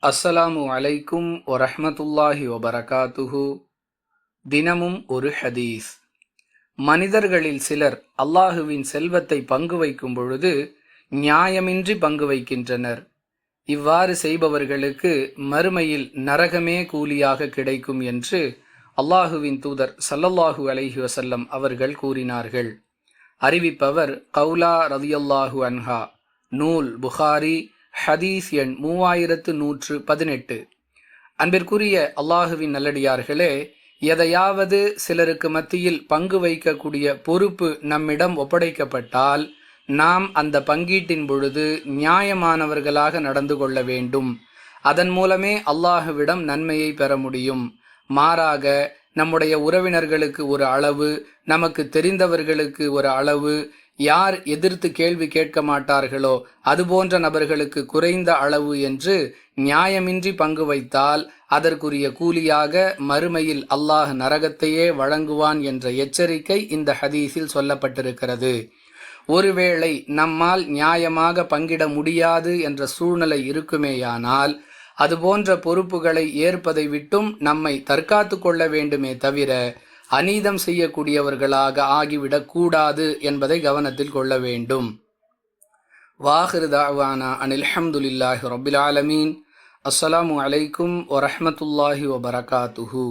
அஸ்ஸலாமு அலைக்கும் வரஹ்மத்துல்லாஹி வபரகாத்துஹு. தினமும் ஒரு ஹதீஸ். மனிதர்களில் சிலர் அல்லாஹுவின் செல்வத்தை பங்கு வைக்கும் பொழுது நியாயமின்றி பங்கு வைக்கின்றனர். இவ்வாறு செய்பவர்களுக்கு மறுமையில் நரகமே கூலியாக கிடைக்கும் என்று அல்லாஹுவின் தூதர் ஸல்லல்லாஹு அலைஹி வஸல்லம் அவர்கள் கூறினார்கள். அறிவிப்பவர் கௌலா ரலியல்லாஹு அன்ஹா. நூல் புகாரி, ஹதீஸ் எண் 3118. அன்பிற்குரிய அல்லாஹுவின் நல்லடியார்களே, எதையாவது சிலருக்கு மத்தியில் பங்கு வைக்கக்கூடிய பொறுப்பு நம்மிடம் ஒப்படைக்கப்பட்டால் நாம் அந்த பங்கீட்டின் பொழுது நியாயமானவர்களாக நடந்து கொள்ள வேண்டும். அதன் மூலமே அல்லாஹுவிடம் நன்மையை பெற முடியும். மாறாக நம்முடைய உறவினர்களுக்கு ஒரு அளவு, நமக்கு தெரிந்தவர்களுக்கு ஒரு அளவு, யார் எதிர்த்து கேள்வி கேட்க மாட்டார்களோ அதுபோன்ற நபர்களுக்கு குறைந்த அளவு என்று நியாயமின்றி பங்கு வைத்தால் அதற்குரிய கூலியாக மறுமையில் அல்லாஹ் நரகத்தையே வழங்குவான் என்ற எச்சரிக்கை இந்த ஹதீஸில் சொல்லப்பட்டிருக்கிறது. ஒருவேளை நம்மால் நியாயமாக பங்கிட முடியாது என்ற சூழ்நிலை இருக்குமேயானால் அதுபோன்ற பொறுப்புகளை ஏற்பதை விட்டும் நம்மை தற்காத்து கொள்ள வேண்டுமே தவிர அநீதம் செய்யக்கூடியவர்களாக ஆகிவிடக் கூடாது என்பதை கவனத்தில் கொள்ள வேண்டும். வாஹிரு தாவானா அனில் ஹம்துலில்லாஹி ரப்பில் ஆலமீன். அஸ்ஸலாமு அலைக்கும் வரஹ்மத்துல்லாஹி வபரகாத்துஹு.